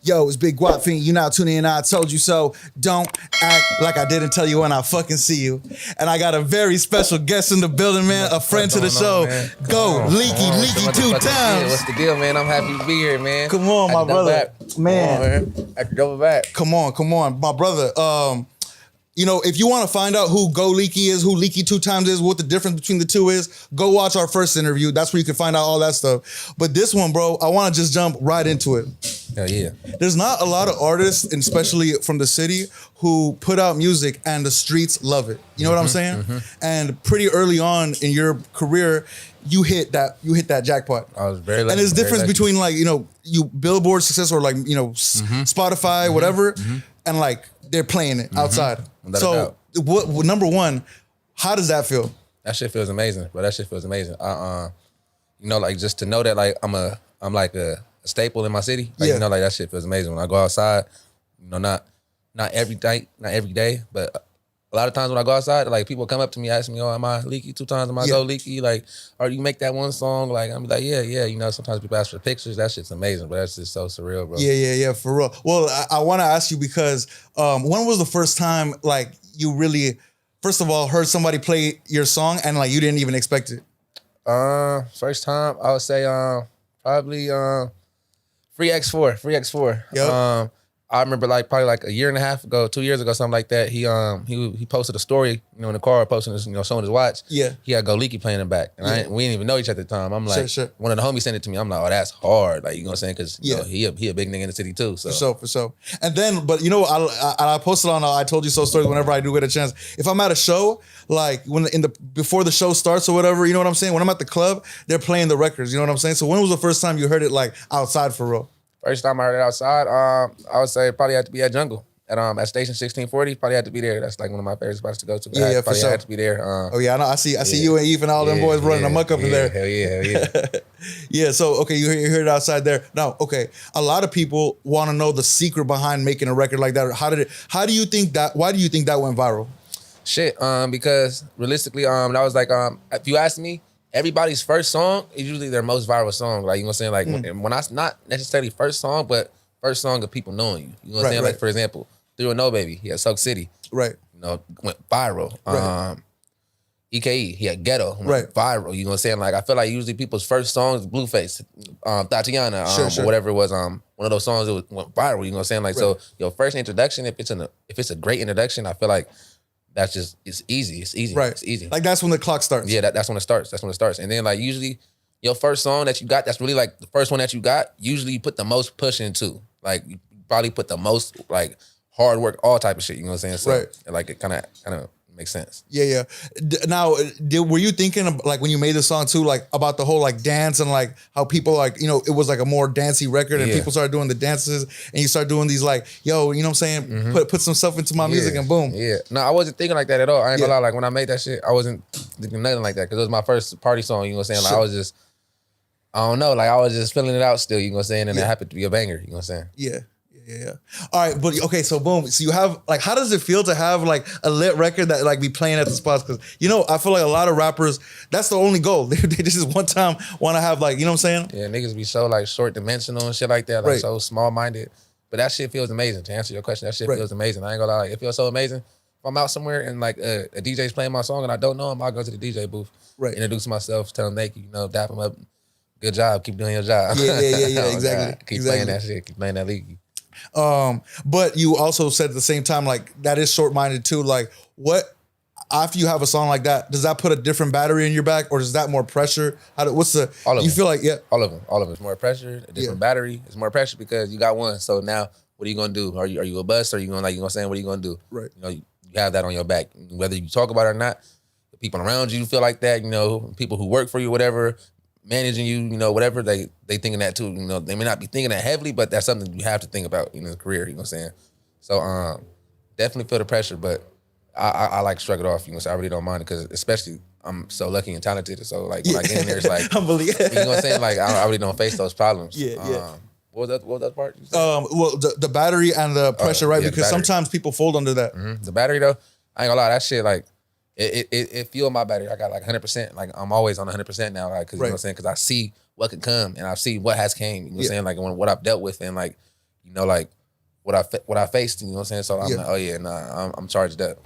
Yo, it's Big GWAP Fiend. You now tuning in. I told you so. Don't act like I didn't tell you when I fucking see you. And I got a very special guest in the building, man. A friend to the show. Go, LEEKY2X. What's the deal, man? I'm happy to be here, man. Come on, my brother. Man. I can double back. Come on, my brother. You know, if you want to find out who Go Leeky is, who Leeky2X is, what the difference between the two is, go watch our first interview. That's where you can find out all that stuff. But this one, bro, I want to just jump right into it. Hell yeah. There's not a lot of artists, and especially from the city, who put out music and the streets love it. You know what I'm saying? And pretty early on in your career, you hit that jackpot. I was very lucky. And there's difference between like, you know, you Billboard success or like, you know, Spotify, whatever, and like they're playing it outside. So what, number one, how does that feel? That shit feels amazing, bro. That shit feels amazing. You know, like just to know that like I'm like a staple in my city. Like, you know, like that shit feels amazing. When I go outside, you know, not every day, but a lot of times when I go outside, like people come up to me, ask me, "Oh, am I Leeky2X? Am I Go Leeky? Like, or you make that one song?" Like, I'm like, yeah. You know, sometimes people ask for pictures. That shit's amazing, but that's just so surreal, bro. Yeah, for real. Well, I want to ask you because when was the first time like you really, first of all, heard somebody play your song and like you didn't even expect it? First time I would say probably FreeX4. Yep. I remember like probably like a year and a half ago, 2 years ago, something like that. He posted a story, you know, in the car, posting this, you know, showing his watch. Yeah. He had Go Leeky playing in the back. And we didn't even know each other at the time. I'm like, one of the homies sent it to me. I'm like, oh, that's hard. Like, you know what I'm saying? Because you know, he a big nigga in the city too. So For sure. And then, but you know, I posted on I Told You So stories whenever I do get a chance. If I'm at a show, like before the show starts or whatever, you know what I'm saying? When I'm at the club, they're playing the records. You know what I'm saying? So when was the first time you heard it like outside for real? First time I heard it outside, I would say it probably had to be at Jungle. At Station 1640, probably had to be there. That's like one of my favorite spots to go to. Yeah, for sure. Had to be there. Oh yeah, I know. I see you and Eve and all them boys running amok up in there. Hell yeah. Yeah, so okay, you heard it outside there. Now, okay, a lot of people want to know the secret behind making a record like that. Why do you think that went viral? Shit, because realistically, that was like, if you ask me, everybody's first song is usually their most viral song. Like, you know what I'm saying? Like, when I not necessarily first song, but first song of people knowing you. You know what I'm saying? Like, for example, Through a No Baby, he had Soak City. Right. You know, went viral. Right. EKE, he had Ghetto, went viral. You know what I'm saying? Like, I feel like usually people's first songs, Blueface, Tatiana, or whatever it was, one of those songs that went viral. You know what I'm saying? Like, so your first introduction, if it's a great introduction, I feel like it's easy. It's easy. Right. It's easy. Like that's when the clock starts. Yeah, that's when it starts. And then like usually your first song that you got, that's really like the first one that you got, usually you put the most push into. Like you probably put the most like hard work, all type of shit. You know what I'm saying? So like it kind of makes sense. Yeah. Now, were you thinking of, like when you made the song too, like about the whole like dance and like how people like, you know, it was like a more dancey record and people started doing the dances and you start doing these like, yo, you know what I'm saying? Put some stuff into my music and boom. Yeah. No, I wasn't thinking like that at all. I ain't gonna lie. Like when I made that shit, I wasn't thinking nothing like that because it was my first party song. You know what I'm saying? Like I was just, I don't know. Like I was just feeling it out still. You know what I'm saying? And it happened to be a banger. You know what I'm saying? Yeah. All right, but okay, so boom. So you have like, how does it feel to have like a lit record that like be playing at the spots? Because you know, I feel like a lot of rappers, that's the only goal. They just one time want to have like, you know what I'm saying? Yeah, niggas be so like short dimensional and shit like that, like so small minded. But that shit feels amazing. To answer your question, that shit feels amazing. I ain't gonna lie, like, it feels so amazing. If I'm out somewhere and like a DJ's playing my song and I don't know him, I'll go to the DJ booth, introduce myself, tell him thank you, you know, dap him up. Good job, keep doing your job. Yeah, exactly. Keep playing that shit, keep playing that Leeky. But you also said at the same time, like that is short-minded too. Like what, after you have a song like that, does that put a different battery in your back or is that more pressure? All of them. Feel like, all of them. It's more pressure, a different battery. It's more pressure because you got one. So now what are you gonna do? Are you a bust? Or are you gonna, like, you know what I'm saying? What are you gonna do? Right. You know, you have that on your back. Whether you talk about it or not, the people around you feel like that, you know, people who work for you, whatever, managing you, you know, whatever, they thinking that too. You know, they may not be thinking that heavily, but that's something you have to think about in your career, you know what I'm saying? So definitely feel the pressure, but I like shrug it off, you know, so I really don't mind it because especially I'm so lucky and talented. So like when I get in there, it's like, you know what I'm saying? Like I really don't face those problems. What was that part? Well, the battery and the pressure, right? Because sometimes people fold under that. The battery though, I ain't gonna lie, that shit like, it fueled my battery. I got like 100%. Like I'm always on 100% now, like, cause you know what I'm saying? Cause I see what could come and I see what has came. You know what I'm saying? Like what I've dealt with and like, you know, like what I faced, you know what I'm saying? So I'm like, oh yeah, nah, I'm charged up.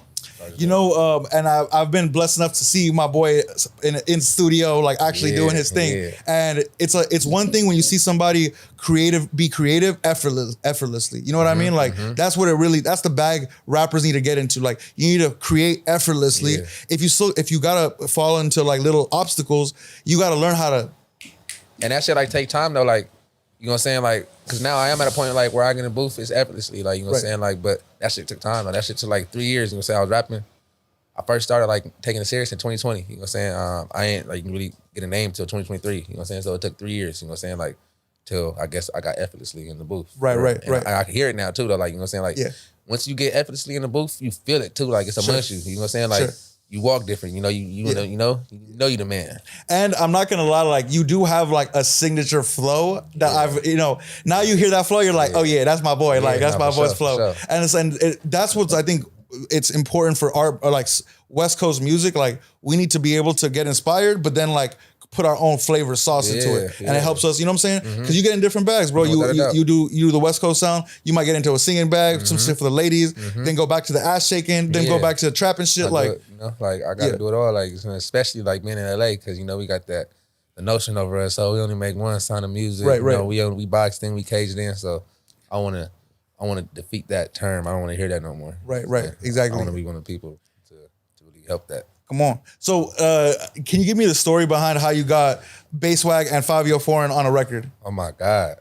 You know, and I've been blessed enough to see my boy in studio, like actually doing his thing. Yeah. And it's one thing when you see somebody be creative effortlessly. You know what I mean? Like that's that's the bag rappers need to get into. Like you need to create effortlessly. Yeah. If you gotta fall into like little obstacles, you gotta learn how to. And that shit like take time though, like, you know what I'm saying? Like, cause now I am at a point like where I get in the booth, it's effortlessly, like, you know what I'm saying? Like, but that shit took time. Like, that shit took like 3 years, you know what I'm saying? I was rapping. I first started like taking it serious in 2020, you know what I'm saying? I ain't like really get a name till 2023, you know what I'm saying? So it took 3 years, you know what I'm saying? Like, till I guess I got effortlessly in the booth. Right. I can hear it now too though, like, you know what I'm saying? Like, once you get effortlessly in the booth, you feel it too, like it's amongst you, you know what I'm saying? Like, you walk different, you know you know you the man. And I'm not gonna lie, like you do have like a signature flow that I've, you know, now you hear that flow, you're like, oh yeah, that's my boy, like that's my boy's flow. And that's what I think it's important for our like West Coast music. Like we need to be able to get inspired, but then like put our own flavor sauce into it, and it helps us. You know what I'm saying? Because you get in different bags, bro. You do the West Coast sound. You might get into a singing bag, some shit for the ladies. Then go back to the ass shaking. Then go back to the trap and shit. Like you know, like I gotta do it all. Like especially like being in LA, because you know we got the notion over us. So we only make one sound of music. Right. You know, we boxed in, we caged in. So I wanna defeat that term. I don't want to hear that no more. Right. Exactly. I want to be one of the people to really help that. Come on. So, can you give me the story behind how you got Basswag and Fabio Foreign on a record? Oh my God,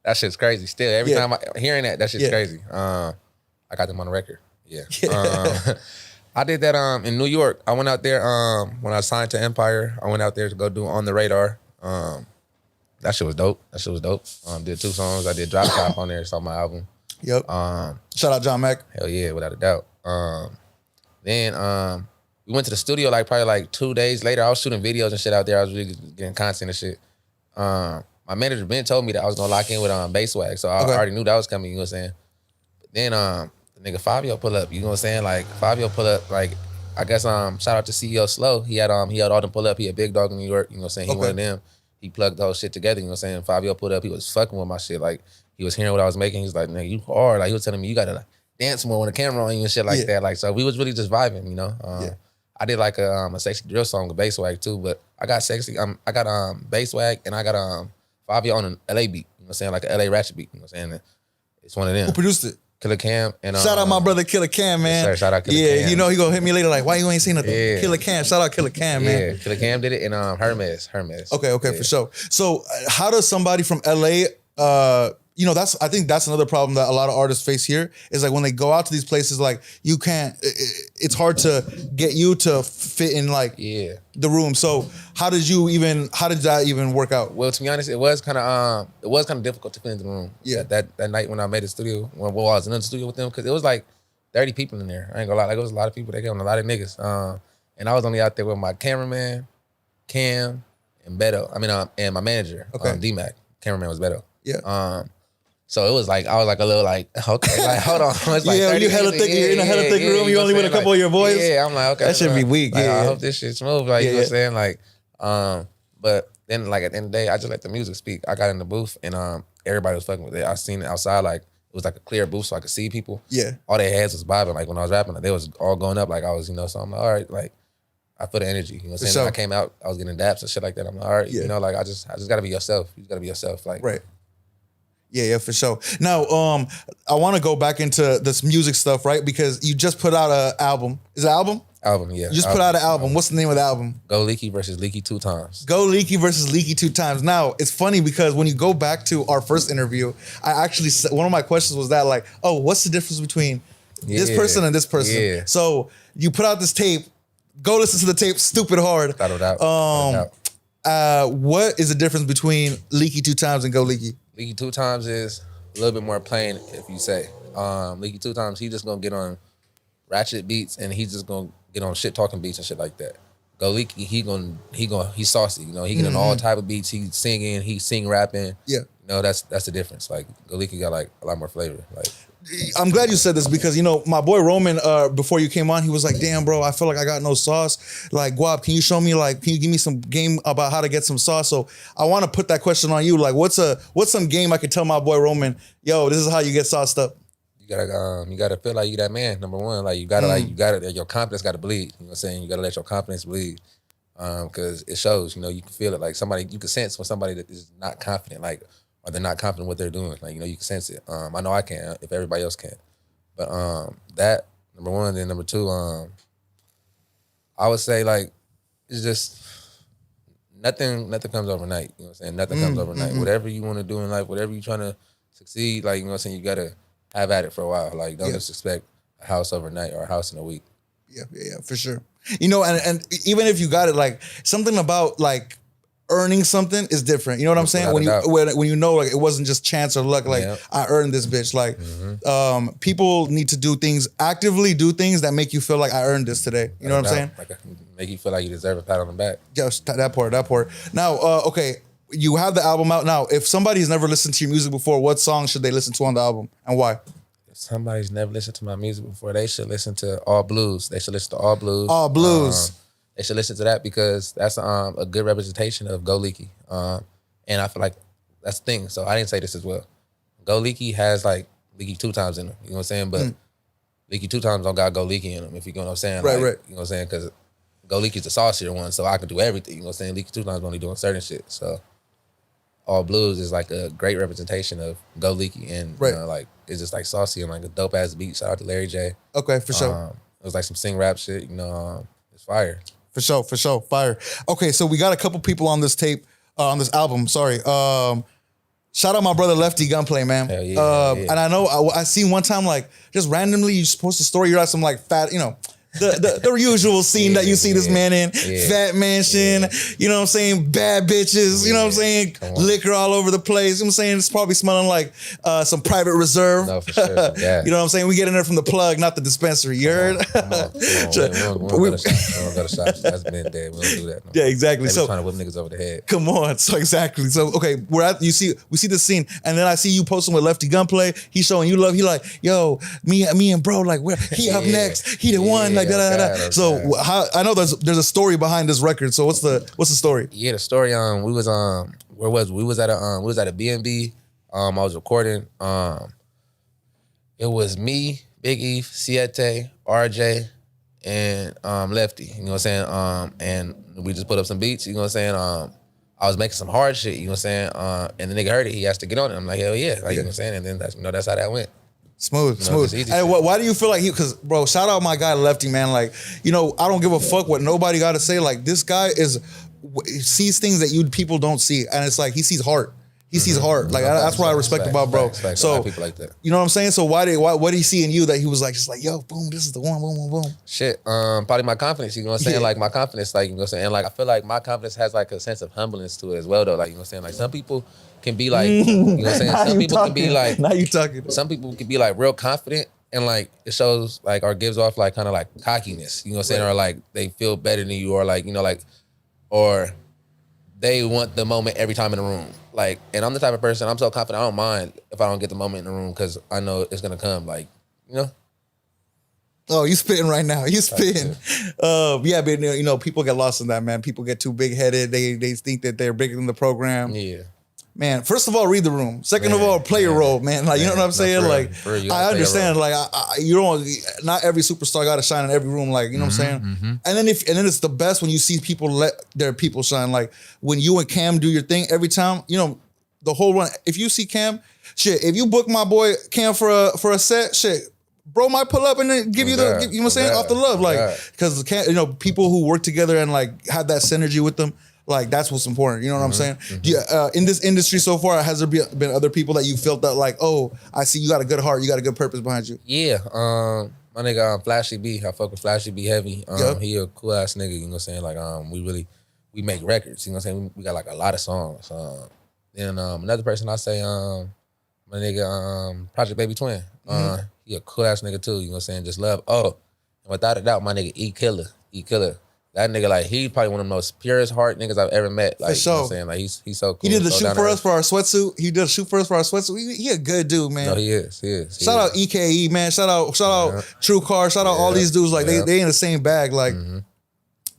that shit's crazy. Still, every time I'm hearing that shit's crazy. I got them on a record. Yeah. I did that in New York. I went out there when I signed to Empire. I went out there to go do On the Radar. That shit was dope. Did 2 songs. I did Drop Top on there. It's on my album. Yep. Shout out John Mack. Hell yeah, without a doubt. Then we went to the studio like probably like 2 days later. I was shooting videos and shit out there. I was really getting content and shit. My manager Ben told me that I was gonna lock in with Basswag, so I already knew that was coming. You know what I'm saying? But then the nigga Fabio pull up. You know what I'm saying? Like Fabio pull up. Like I guess shout out to CEO Slow. He had all them pull up. He had Big Dog in New York. You know what I'm saying? He one of them. He plugged the whole shit together. You know what I'm saying? Fabio pulled up. He was fucking with my shit. Like he was hearing what I was making. He was like, "Nigga, you hard." Like he was telling me, "You gotta like dance more when the camera on you and shit like that." Like so, we was really just vibing. You know. I did like a sexy drill song with Basswag too, but I got sexy. I got Basswag and I got Fabio on an LA beat. You know what I'm saying? Like an LA ratchet beat. You know what I'm saying? It's one of them. Who produced it? Killer Cam and shout out my brother Killer Cam, man. Yes, sir, shout out Killer Cam. You know he gonna hit me later like, why you ain't saying nothing? Killer Cam, shout out Killer Cam, man. Yeah, Killer Cam did it and Hermes. Okay, for sure. So how does somebody from LA you know, I think that's another problem that a lot of artists face here is like when they go out to these places, like you can't, it's hard to get you to fit in like the room. So how did that even work out? Well, to be honest, it was kind of difficult to fit in the room. Yeah. That night when I made the studio, when I was in the studio with them, because it was like 30 people in there. I ain't gonna lie, like it was a lot of people. They came, a lot of niggas. And I was only out there with my cameraman, Cam, and Beto. I mean, and my manager, D-Mac. Cameraman was Beto. Yeah. So it was like, I was like a little like, okay, like hold on. It's like you hella thick, you're in a hella thick room, you only with a couple of your boys. Yeah, I'm like, okay. That should be weak, like, I hope this shit's smooth, like, you know what I'm saying? Like, but then like at the end of the day, I just let the music speak. I got in the booth and everybody was fucking with it. I seen it outside, like, it was like a clear booth so I could see people. Yeah. All their heads was bobbing, like when I was rapping, like, they was all going up, like I was, you know, so I'm like, all right, like, I feel the energy, you know what I'm saying? I came out, I was getting daps and shit like that. I'm like, all right, you know, like I just gotta be yourself. You just gotta be yourself, like. Right. Yeah, for sure. Now, I want to go back into this music stuff, right? Because you just put out an album. Is it an album? Album, yeah. You just put out an album. What's the name of the album? Go Leaky versus Leeky2X. Go Leaky versus Leeky2X. Now, it's funny because when you go back to our first interview, I actually, one of my questions was that like, oh, what's the difference between this person and this person? Yeah. So you put out this tape. Go listen to the tape, stupid hard. Without a doubt. What is the difference between Leeky2X and Go Leaky? Leeky2X is a little bit more plain, if you say. Leeky2X, he just gonna get on ratchet beats and he's just gonna get on shit talking beats and shit like that. Go Leaky, he's saucy, you know. He get on all type of beats. He's singing, he's rapping. Yeah, you know, that's the difference. Like Go Leaky got like a lot more flavor. Like I'm glad you said this because, you know, my boy Roman, before you came on, he was like, damn, bro, I feel like I got no sauce. Like, GWAP, can you show me, like, can you give me some game about how to get some sauce? So I want to put that question on you. Like, what's some game I could tell my boy Roman, yo, this is how you get sauced up? You gotta feel like you that man, number one. Like, you gotta, your confidence gotta bleed. You know what I'm saying? You gotta let your confidence bleed. Because it shows, you know, you can feel it. Like somebody, you can sense when somebody that is not confident, like, or they're not confident what they're doing. Like, you know, you can sense it. I know I can if everybody else can. But that, number one. Then number two, I would say, like, it's just nothing comes overnight. You know what I'm saying? Nothing comes overnight. Whatever you want to do in life, whatever you're trying to succeed, like, you know what I'm saying, you got to have at it for a while. Like, don't just expect a house overnight or a house in a week. Yeah, for sure. You know, and even if you got it, like, something about, like, earning something is different. You know what I'm saying? When you know, like, it wasn't just chance or luck, like, I earned this bitch. Like, people need to actively do things that make you feel like I earned this today. You know what I'm saying? Like, make you feel like you deserve a pat on the back. Just that part. Now, okay, you have the album out now. If somebody's never listened to your music before, what song should they listen to on the album and why? Somebody's never listened to my music before, they should listen to All Blues. They should listen to All Blues. All Blues. They should listen to that because that's a good representation of Go Leaky. And I feel like that's the thing. So I didn't say this as well. Go Leaky has, like, Leaky 2 times in them. You know what I'm saying? But Leaky 2 times don't got Go Leaky in them, if you know what I'm saying. Right. You know what I'm saying? Because Go Leaky's the saucier one, so I can do everything. You know what I'm saying? Leaky 2 times only doing certain shit. So All Blues is, like, a great representation of Go Leaky. And, you know, like, it's just, like, saucy and, like, a dope-ass beat. Shout out to Larry J. Okay, for sure. It was, like, some sing rap shit. You know, it's fire. For sure. Fire. Okay, so we got a couple people on this tape, on this album, sorry. Shout out my brother Lefty Gunplay, man. Hell yeah, And I know, I seen one time, like, just randomly, you post a story, you're at some, like, fat, you know, the usual scene that you see this man in, fat mansion, you know what I'm saying, bad bitches, you know what I'm saying, liquor all over the place, you know what I'm saying, it's probably smelling like some private reserve. No, for sure. Yeah. You know what I'm saying, we get in there from the plug, not the dispensary, you heard? Come on. We don't go to shops. That's been dead. We don't do that. No. Yeah, exactly. So trying to whip niggas over the head. Come on. So exactly. So okay, we see the scene, and then I see you posting with Lefty Gunplay. He's showing you love. He like, yo, me and bro, like, he up next. He the one. Like, So I know there's a story behind this record. So what's the story? Yeah, the story. We was where was we? We was at a B&B. I was recording. It was me, Big Eve, Siete, RJ, and Lefty. You know what I'm saying? And we just put up some beats. You know what I'm saying? I was making some hard shit. You know what I'm saying? And the nigga heard it. He asked to get on it. I'm like, hell yeah. Like, you know what I'm saying? And then that's how that went. Smooth. And why do you feel like because, bro, shout out my guy Lefty, man. Like, you know, I don't give a fuck what nobody got to say. Like, this guy sees things that people don't see. And it's like, he sees heart. He sees heart. Like, that's what I respect about bro. So, people like that. You know what I'm saying? So what did he see in you that he was like, just like, yo, boom, this is the one, boom, boom, boom. Shit, probably my confidence, you know what I'm saying? Like, my confidence, like, you know what I'm saying? And, like, I feel like my confidence has, like, a sense of humbleness to it as well, though. Like, you know what I'm saying? Like, some people can be like, you know what I'm saying? Some people can be like, now you talking. Some people can be like real confident and like it shows like or gives off like kind of like cockiness, you know what I'm saying? Or like they feel better than you or like, you know, like, or they want the moment every time in the room. Like, and I'm the type of person, I'm so confident, I don't mind if I don't get the moment in the room because I know it's gonna come, like, you know? Oh, you spitting right now. You spitting. Yeah, but you know, people get lost in that, man. People get too big-headed. They think that they're bigger than the program. Yeah. Man, first of all, read the room. Second of all, play your role, man. Like, you know what I'm saying? Like, I understand. Like, you don't. Not every superstar got to shine in every room. Like, you know what I'm saying? And then it's the best when you see people let their people shine. Like when you and Cam do your thing every time. You know, the whole run. If you see Cam, shit. If you book my boy Cam for a set, shit. Bro might pull up and then give you the, you know what I'm saying, off the love, like, because you know, people who work together and like have that synergy with them. Like, that's what's important. You know what I'm saying? Yeah. In this industry so far, has there been other people that you felt that like, oh, I see you got a good heart, you got a good purpose behind you? Yeah. My nigga Flashy B, I fuck with Flashy B heavy. He a cool ass nigga. You know what I'm saying? Like, we make records. You know what I'm saying? We got like a lot of songs. Then another person I say, my nigga Project Baby Twin. He a cool ass nigga too. You know what I'm saying? Just love. Oh, and without a doubt, my nigga E Killer. that nigga, like, he probably one of the most purest heart niggas I've ever met. Like, for sure. You know what I'm saying? Like, he's so cool. He did the so shoot for us for our sweatsuit. He did a shoot for us for our sweatsuit. He a good dude, man. No, he is. Shout out EKE, man. Shout out True Car. Shout out all these dudes. Like, they in the same bag. Like,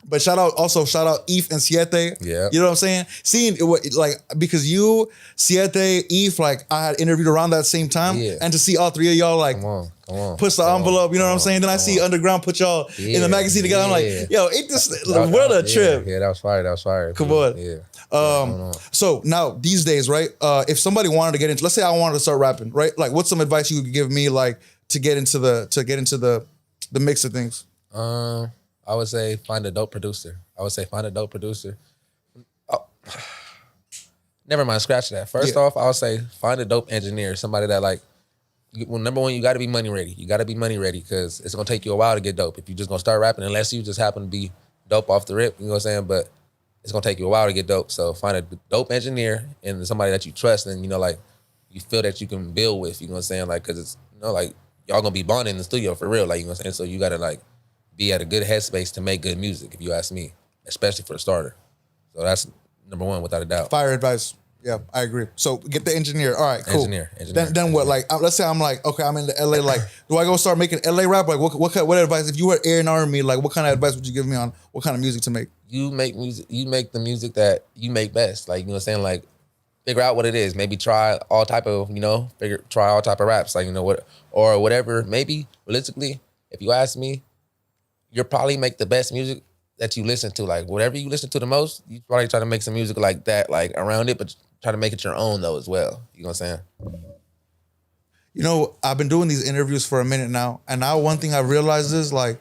but shout out Eve and Siete. Yeah. You know what I'm saying? Seeing it, like, because you, Siete, Eve, like, I had interviewed around that same time. Yeah. And to see all three of y'all, like, come on, push the envelope, you know what I'm saying? Then I see Underground put y'all in the magazine together. I'm like, yo, it just, what a trip. Yeah, that was fire. Come on. Yeah. So now, these days, right, if somebody wanted to get into, let's say I wanted to start rapping, right? Like, what's some advice you could give me, like, to get into the mix of things? I would say find a dope producer. Oh, never mind, scratch that. First off, I would say find a dope engineer, somebody that, like, well, number one, you got to be money ready. You got to be money ready because it's going to take you a while to get dope. If you just going to start rapping, unless you just happen to be dope off the rip, you know what I'm saying? But it's going to take you a while to get dope. So find a dope engineer and somebody that you trust and, you know, like, you feel that you can build with, you know what I'm saying? Like, because it's, you know, like, y'all going to be bonding in the studio for real, like, you know what I'm saying? So you got to, like, be at a good headspace to make good music, if you ask me, especially for a starter. So that's number one, without a doubt. Fire advice. Yeah, I agree. So get the engineer. All right, cool. Engineer. Then what? Like, let's say I'm like, okay, I'm in the LA. Like, do I go start making LA rap? Like, what advice? If you were A&R me, like, what kind of advice would you give me on what kind of music to make? You make music. You make the music that you make best. Like, you know what I'm saying? Like, figure out what it is. Maybe try all type of, you know, try all type of raps. Like, you know what, or whatever. Maybe realistically, if you ask me, you'll probably make the best music that you listen to. Like, whatever you listen to the most, you probably try to make some music like that, like around it, but try to make it your own though as well. You know what I'm saying? You know, I've been doing these interviews for a minute now, and now one thing I realized is, like,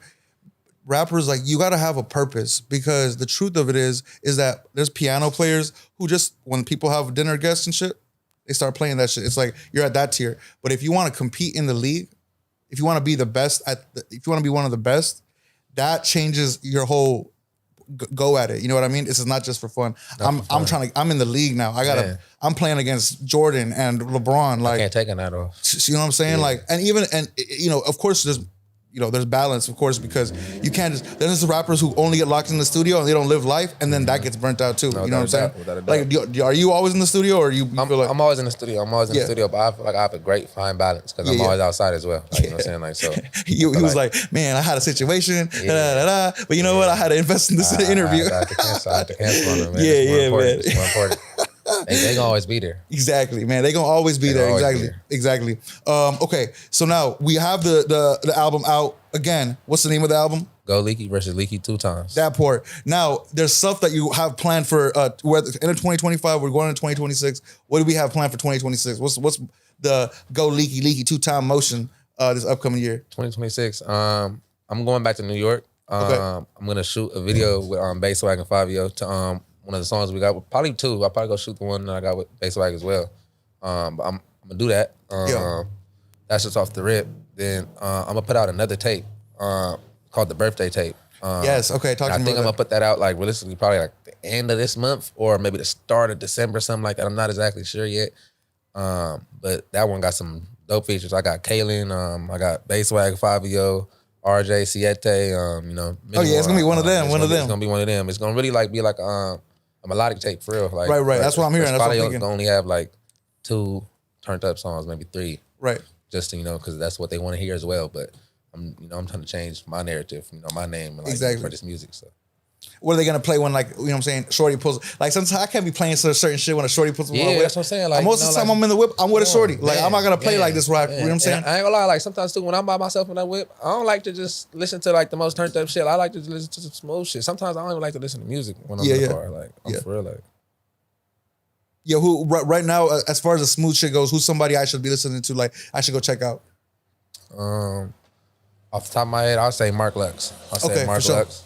rappers, like, you gotta have a purpose, because the truth of it is that there's piano players who just, when people have dinner guests and shit, they start playing that shit. It's like, you're at that tier. But if you want to compete in the league, if you want to be the best if you want to be one of the best, that changes your whole go at it. You know what I mean? This is not just for fun. I'm in the league now. I'm playing against Jordan and LeBron. Like, I can't take a night off. You know what I'm saying? Yeah. Like, and you know, of course there's balance, of course, because you can't just, there's rappers who only get locked in the studio and they don't live life, and then that gets burnt out too. You know what I'm saying? Like, are you always in the studio, or you feel like? I'm always in the studio. The studio, but I feel like I have a great fine balance because I'm always outside as well. Like, you know what I'm saying? Like, so he was like, man, I had a situation, but you know what? I had to invest in this interview. I had to cancel on them, man. Man. It's more important. They gonna always be there. Exactly, man. They gonna always be there. Exactly. Okay, so now we have the album out again. What's the name of the album? Go Leaky versus Leeky2X. That part. Now, there's stuff that you have planned for whether end of 2025, we're going into 2026. What do we have planned for 2026? What's the Go Leeky2X motion this upcoming year? 2026. I'm going back to New York. I'm gonna shoot a video with Basswag and Fabio to one of the songs we got, probably two. I'll probably go shoot the one that I got with Basswag as well. But I'm gonna do that. That's just off the rip. Then I'm gonna put out another tape called the birthday tape. Yes, okay. Talk to me about that. I think I'm gonna put that out like realistically probably like the end of this month or maybe the start of December, something like that. I'm not exactly sure yet. But that one got some dope features. I got Kaylin, I got Basswag, Fabio, RJ, Siete, you know. It's gonna be one of them. It's gonna be one of them. It's gonna really like be like a melodic tape for real. Like, right. That's what I'm hearing. That's what I'm thinking. Gonna only have like 2 turned up songs, maybe 3. Right. Just to, you know, because that's what they want to hear as well. But I'm trying to change my narrative, you know, my name, and like for this music. So. What are they gonna play when, like, you know what I'm saying, shorty pulls, like, sometimes I can't be playing certain shit when a shorty pulls me on the whip. That's what I'm saying. Like, most of the time I'm in the whip, I'm with a shorty. Like, I'm not gonna play like this rock. You know what I'm saying? And I ain't gonna lie, like, sometimes too, when I'm by myself in that whip, I don't like to just listen to like the most turned up shit. I like to listen to some smooth shit. Sometimes I don't even like to listen to music when I'm in the car. Like, I'm for real, like. Yeah, who right now, as far as the smooth shit goes, who's somebody I should be listening to? Like, I should go check out. Off the top of my head, I'll say Mark Lux. Mark Lux.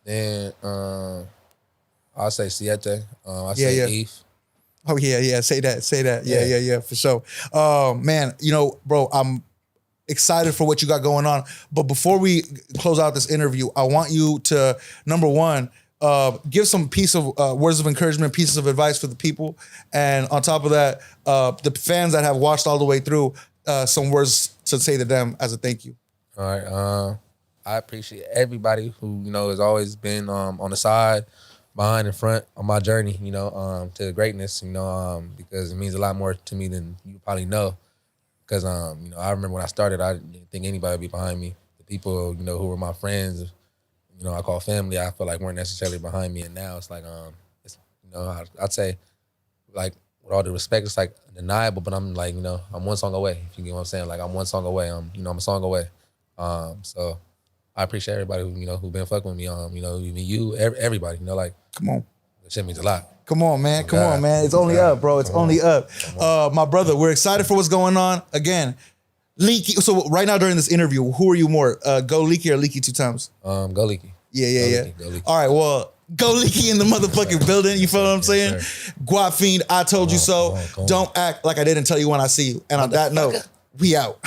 Then I'll say Siete. I'll say Eve. Oh yeah. Say that. Yeah, for sure. Man, you know, bro, I'm excited for what you got going on. But before we close out this interview, I want you to, number one, give some piece of words of encouragement, pieces of advice for the people. And on top of that, the fans that have watched all the way through, some words to say to them as a thank you. All right. I appreciate everybody who, you know, has always been on the side, behind and front on my journey, you know, to greatness, you know, because it means a lot more to me than you probably know. Because, you know, I remember when I started, I didn't think anybody would be behind me. The people, you know, who were my friends, you know, I call family, I feel like weren't necessarily behind me. And now it's like, it's, you know, I'd say, like, with all the respect, it's like undeniable, but I'm like, you know, I'm one song away. If you get what I'm saying, like I'm one song away. You know, I'm a song away. So I appreciate everybody who, you know, who been fucking with me. You know, even you, everybody. You know, like, come on, that shit means a lot. Come on, man. Come on, man. It's only up, bro. It's only up. My brother, we're excited for what's going on. Again, Leeky. So right now during this interview, who are you more? Go Leeky or Leeky 2 times? Go Leeky. Yeah. Go Leeky. All right, well. Go Leeky in the motherfucking building. You feel what I'm saying? GWAP Fiend, I told you so. Don't act like I didn't tell you when I see you. And on that note, we out.